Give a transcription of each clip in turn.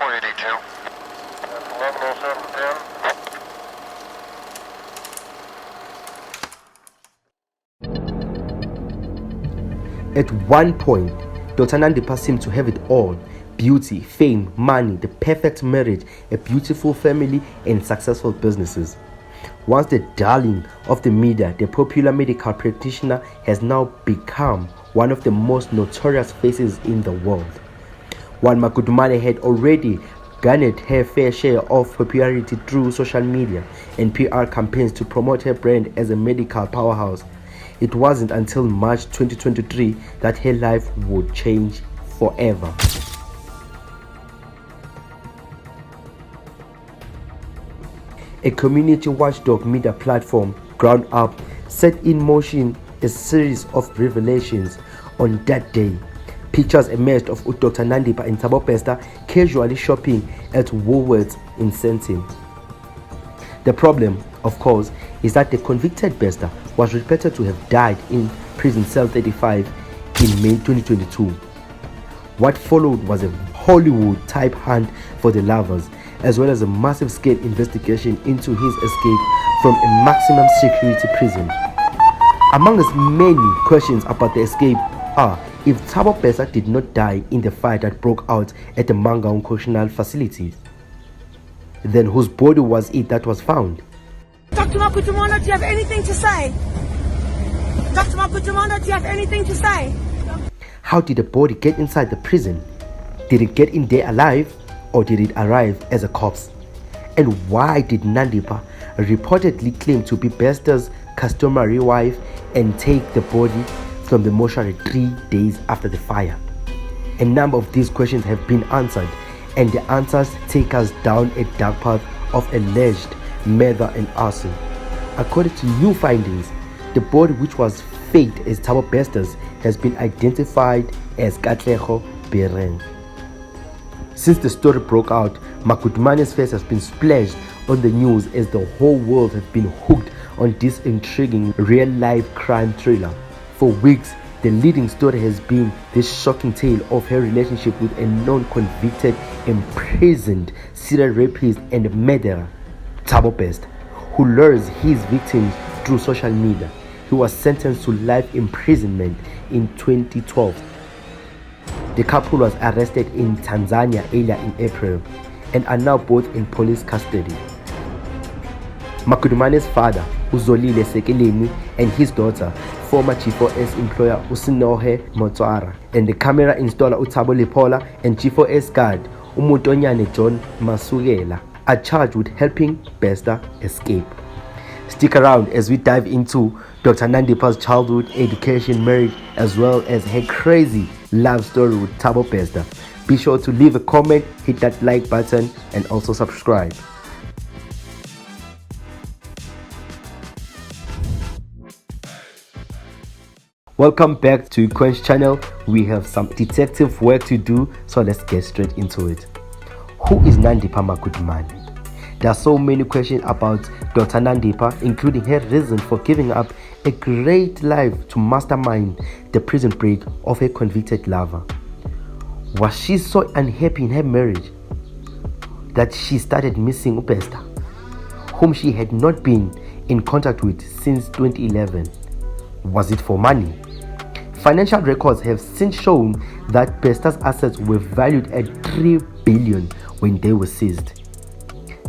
482. That's 110710. At one point, Dr. Nandipha seemed to have it all: beauty, fame, money, the perfect marriage, a beautiful family, and successful businesses. Once the darling of the media, the popular medical practitioner has now become one of the most notorious faces in the world. While Magudumana had already garnered her fair share of popularity through social media and PR campaigns to promote her brand as a medical powerhouse, it wasn't until March 2023 that her life would change forever. A community watchdog media platform, Ground Up, set in motion a series of revelations. On that day, pictures emerged of Dr. Nandipha and Thabo Bester casually shopping at Woolworths in Sandton. The problem, of course, is that the convicted Bester was reported to have died in prison cell 35 in May 2022. What followed was a Hollywood-type hunt for the lovers, as well as a massive-scale investigation into his escape from a maximum security prison. Among as many questions about the escape are: if Thabo Bester did not die in the fire that broke out at the Mangaung Correctional Facility, then whose body was it that was found? Dr. Magudumana, do you have anything to say? Dr. Magudumana, do you have anything to say? How did the body get inside the prison? Did it get in there alive, or did it arrive as a corpse? And why did Nandipha reportedly claim to be Bester's customary wife and take the body from the mortuary 3 days after the fire? A number of these questions have been answered, and the answers take us down a dark path of alleged murder and arson. According to new findings, the body, which was faked as Thabo Bester's, has been identified as Katlego Bereng. Since the story broke out, Magudumana's face has been splashed on the news as the whole world has been hooked on this intriguing real-life crime thriller. For weeks, the leading story has been this shocking tale of her relationship with a non-convicted, imprisoned serial rapist and murderer, Thabo Bester, who lures his victims through social media. He was sentenced to life imprisonment in 2012. The couple was arrested in Tanzania earlier in April and are now both in police custody. Magudumana's father, Uzolile Sekeleni, and his daughter, former G4S employer Usinohe Motswara, and the camera installer Thabo Lipola and G4S guard Umutonyane John Masugela are charged with helping Bester escape. Stick around as we dive into Dr. Nandipha's childhood, education, marriage, as well as her crazy love story with Thabo Bester. Be sure to leave a comment, hit that like button, and also subscribe. Welcome back to Quench channel. We have some detective work to do, so let's get straight into it. Who is Nandipha Magudumana? There are so many questions about Dr. Nandipha, including her reason for giving up a great life to mastermind the prison break of her convicted lover. Was she so unhappy in her marriage that she started missing Bester, whom she had not been in contact with since 2011? Was it for money? Financial records have since shown that Bester's assets were valued at 3 billion when they were seized.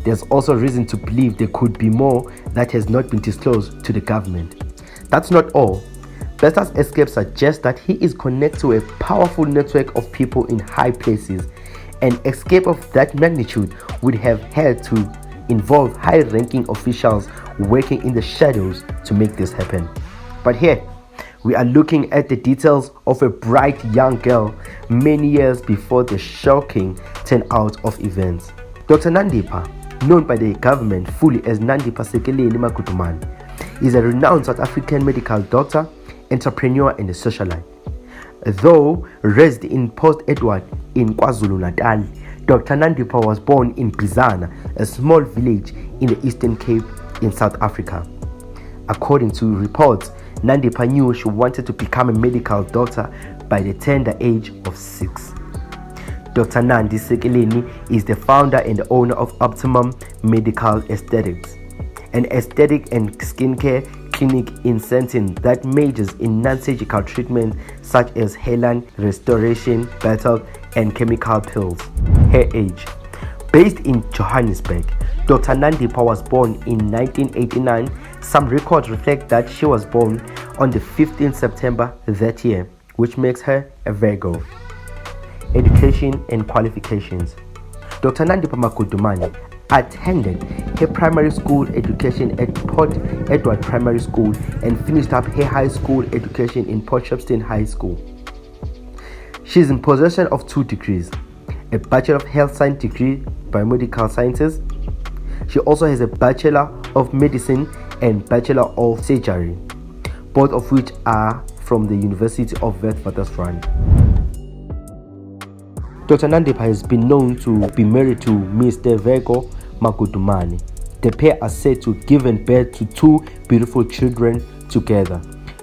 There's also reason to believe there could be more that has not been disclosed to the government. That's not all. Bester's escape suggests that he is connected to a powerful network of people in high places. An escape of that magnitude would have had to involve high-ranking officials working in the shadows to make this happen. But here, we are looking at the details of a bright young girl many years before the shocking turnout of events. Dr. Nandipha, known by the government fully as Nandipha Magudumana, is a renowned South African medical doctor, entrepreneur, and a socialite. Though raised in Port Edward in KwaZulu-Natal, Dr. Nandipha was born in Bizana, a small village in the Eastern Cape in South Africa. According to reports, Nandipha knew she wanted to become a medical doctor by the tender age of 6. Dr. Nandi Sekeleni is the founder and owner of Optimum Medical Aesthetics, an aesthetic and skincare clinic in Sentin that majors in non-surgical treatments such as hairline restoration, Botox, and chemical peels. Her age. Based in Johannesburg, Dr. Nandipha was born in 1989. Some records reflect that she was born on the 15th September that year, which makes her a Virgo. Education and qualifications. Dr. Nandipha Magudumana attended her primary school education at Port Edward Primary School and finished up her high school education in Port Shepstone High School. She is in possession of 2 degrees, a Bachelor of Health Science degree, Biomedical Sciences. She also has a Bachelor of Medicine and Bachelor of Surgery, both of which are from the University of Witwatersrand. Dr. Nandipha has been known to be married to Mr. Virgo Magudumana. The pair are said to have given birth to 2 beautiful children together,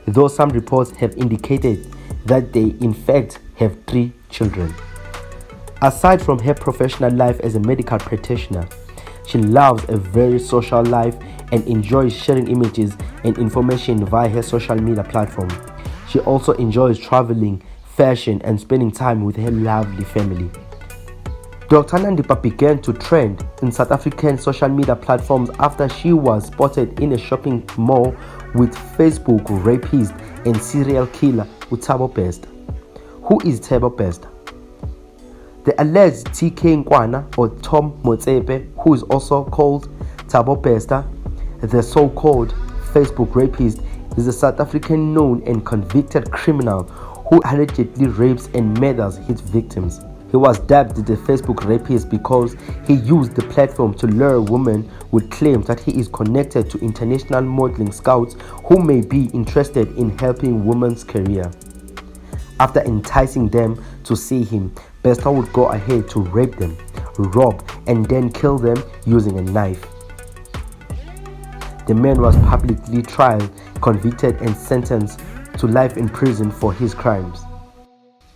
though some reports have indicated that they in fact have 3 children. Aside from her professional life as a medical practitioner, she loves a very social life and enjoys sharing images and information via her social media platform. She also enjoys traveling, fashion, and spending time with her lovely family. Dr. Nandipha began to trend in South African social media platforms after she was spotted in a shopping mall with Facebook rapist and serial killer Thabo Bester. Who is Thabo Bester? The alleged TK Nkwana or Tom Motsepe, who is also called Thabo Bester, the so-called Facebook rapist, is a South African known and convicted criminal who allegedly rapes and murders his victims. He was dubbed the Facebook rapist because he used the platform to lure women with claims that he is connected to international modeling scouts who may be interested in helping women's career. After enticing them to see him, Bester would go ahead to rape them, rob, and then kill them using a knife. The man was publicly tried, convicted, and sentenced to life in prison for his crimes.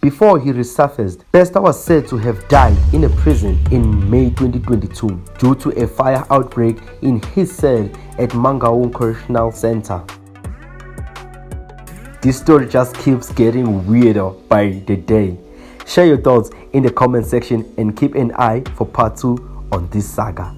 Before he resurfaced, Bester was said to have died in a prison in May 2022 due to a fire outbreak in his cell at Mangaung Correctional Center. This story just keeps getting weirder by the day. Share your thoughts in the comment section and keep an eye for part 2 on this saga.